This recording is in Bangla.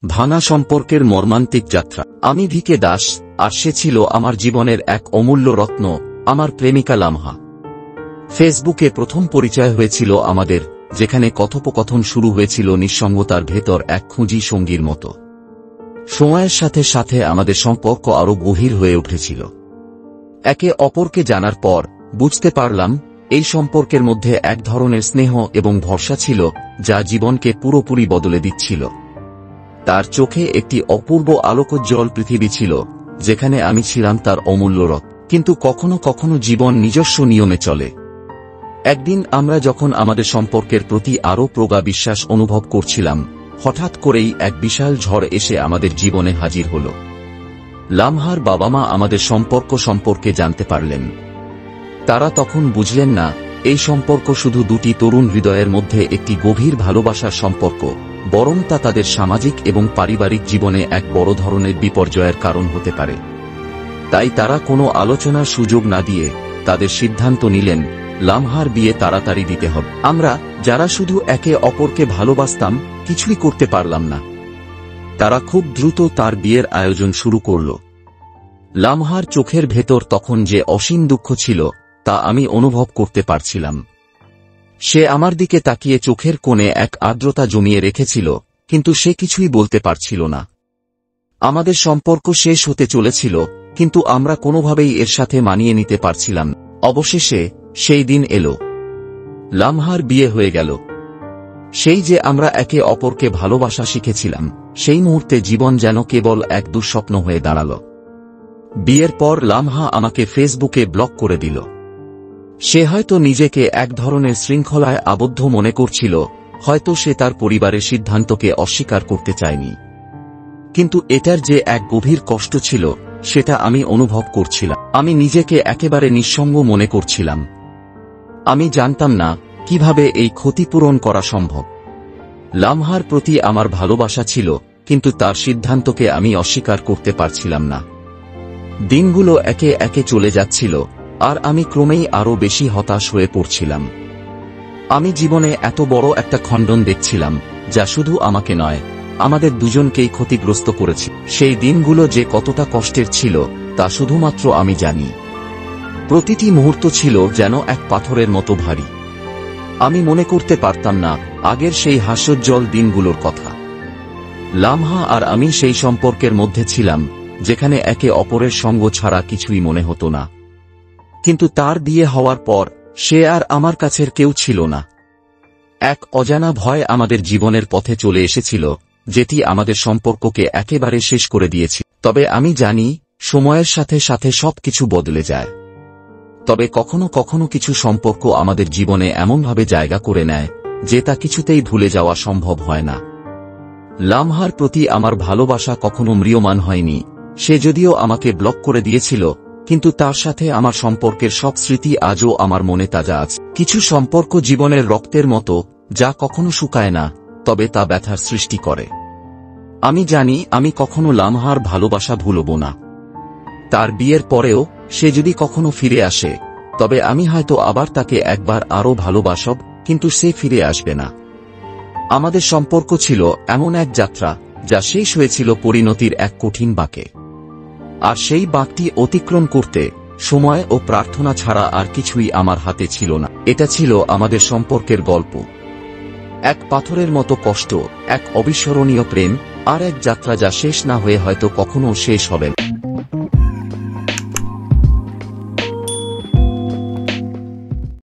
ভাঙা সম্পর্কের মর্মান্তিক যাত্রা। আমি ভিকে দাস, আর সে ছিল আমার জীবনের এক অমূল্য রত্ন, আমার প্রেমিকা লামহা। ফেসবুকে প্রথম পরিচয় হয়েছিল আমাদের, যেখানে কথোপকথন শুরু হয়েছিল নিঃসঙ্গতার ভেতর এক খুঁজি সঙ্গীর মতো। সময়ের সাথে সাথে আমাদের সম্পর্ক আরও গভীর হয়ে উঠেছিল। একে অপরকে জানার পর বুঝতে পারলাম এই সম্পর্কের মধ্যে এক ধরনের স্নেহ এবং ভরসা ছিল যা জীবনকে পুরোপুরি বদলে দিচ্ছিল। তার চোখে একটি অপূর্ব আলোকোজ্জ্বল পৃথিবী ছিল, যেখানে আমি ছিলাম তার অমূল্য রত্ন। কিন্তু কখনো কখনো জীবন নিজস্ব নিয়মে চলে। একদিন আমরা যখন আমাদের সম্পর্কের প্রতি আরও প্রগাঢ় বিশ্বাস অনুভব করছিলাম, হঠাৎ করেই এক বিশাল ঝড় এসে আমাদের জীবনে হাজির হল। লামহার বাবা মা আমাদের সম্পর্ক সম্পর্কে জানতে পারলেন। তারা তখন বুঝলেন না এই সম্পর্ক শুধু দুটি তরুণ হৃদয়ের মধ্যে একটি গভীর ভালোবাসার সম্পর্ক, বরং তা তাদের সামাজিক এবং পারিবারিক জীবনে এক বড় ধরনের বিপর্যয়ের কারণ হতে পারে। তাই তারা কোনো আলোচনার সুযোগ না দিয়ে তাদের সিদ্ধান্ত নিলেন লামহার বিয়ে তাড়াতাড়ি দিতে হবে। আমরা, যারা শুধু একে অপরকে ভালোবাসতাম, কিছুই করতে পারলাম না। তারা খুব দ্রুত তার বিয়ের আয়োজন শুরু করল। লামহার চোখের ভেতর তখন যে অসীম দুঃখ ছিল তা আমি অনুভব করতে পারছিলাম। সে আমার দিকে তাকিয়ে চোখের কোণে এক আর্দ্রতা জমিয়ে রেখেছিল, কিন্তু সে কিছুই বলতে পারছিল না। আমাদের সম্পর্ক শেষ হতে চলেছিল, কিন্তু আমরা কোনোভাবেই এর সাথে মানিয়ে নিতে পারছিলাম। অবশেষে সেই দিন এলো। লামহার বিয়ে হয়ে গেল। সেই যে আমরা একে অপরকে ভালোবাসা শিখেছিলাম, সেই মুহূর্তে জীবন যেন কেবল এক দুঃস্বপ্ন হয়ে দাঁড়াল। বিয়ের পর লামহা আমাকে ফেসবুকে ব্লক করে দিল। সে হয়তো নিজেকে এক ধরনের শৃঙ্খলায় আবদ্ধ মনে করছিল, হয়তো সে তার পরিবারের সিদ্ধান্তকে অস্বীকার করতে চায়নি। কিন্তু এটার যে এক গভীর কষ্ট ছিল সেটা আমি অনুভব করছিলাম। আমি নিজেকে একেবারে নিঃসঙ্গ মনে করছিলাম। আমি জানতাম না কিভাবে এই ক্ষতিপূরণ করা সম্ভব। লামহার প্রতি আমার ভালোবাসা ছিল, কিন্তু তার সিদ্ধান্তকে আমি অস্বীকার করতে পারছিলাম না। দিনগুলো একে একে চলে যাচ্ছিল, আর আমি ক্রমেই আরও বেশি হতাশ হয়ে পড়ছিলাম। আমি জীবনে এত বড় একটা খণ্ডন দেখছিলাম, যা শুধু আমাকে নয়, আমাদের দুজনকেই ক্ষতিগ্রস্ত করেছে। সেই দিনগুলো যে কতটা কষ্টের ছিল তা শুধুমাত্র আমি জানি। প্রতিটি মুহূর্ত ছিল যেন এক পাথরের মতো ভারী। আমি মনে করতে পারতাম না আগের সেই হাস্যোজ্জ্বল দিনগুলোর কথা। লামহা আর আমি সেই সম্পর্কের মধ্যে ছিলাম যেখানে একে অপরের সঙ্গ ছাড়া কিছুই মনে হতো না। কিন্তু তার বিয়ে হওয়ার পর সে আর আমার কাছের কেউ ছিল না। এক অজানা ভয় আমাদের জীবনের পথে চলে এসেছিল, যেটি আমাদের সম্পর্ককে একেবারে শেষ করে দিয়েছিল। তবে আমি জানি সময়ের সাথে সাথে সবকিছু বদলে যায়। তবে কখনো কখনো কিছু সম্পর্ক আমাদের জীবনে এমনভাবে জায়গা করে নেয় যে তা কিছুতেই ভুলে যাওয়া সম্ভব হয় না। লামহার প্রতি আমার ভালোবাসা কখনো ম্রিয়মান হয়নি। সে যদিও আমাকে ব্লক করে দিয়েছিল, কিন্তু তার সাথে আমার সম্পর্কের সব স্মৃতি আজও আমার মনে তাজা আছে। কিছু সম্পর্ক জীবনের রক্তের মতো, যা কখনো শুকায় না, তবে তা ব্যথার সৃষ্টি করে। আমি জানি আমি কখনো লামহার ভালোবাসা ভুলব না। তার বিয়ের পরেও সে যদি কখনো ফিরে আসে, তবে আমি হয়তো আবার তাকে একবার আরও ভালোবাসব, কিন্তু সে ফিরে আসবে না। আমাদের সম্পর্ক ছিল এমন এক যাত্রা যা শেষ হয়েছিল পরিণতির এক কঠিন বাঁকে। আর সেই বাঁকটি অতিক্রম করতে সময় ও প্রার্থনা ছাড়া আর কিছুই আমার হাতে ছিল না। এটা ছিল আমাদের সম্পর্কের গল্প। এক পাথরের মতো কষ্ট, এক অবিস্মরণীয় প্রেম, আর এক যাত্রা যা শেষ না হয়ে হয়তো কখনো শেষ হবে না।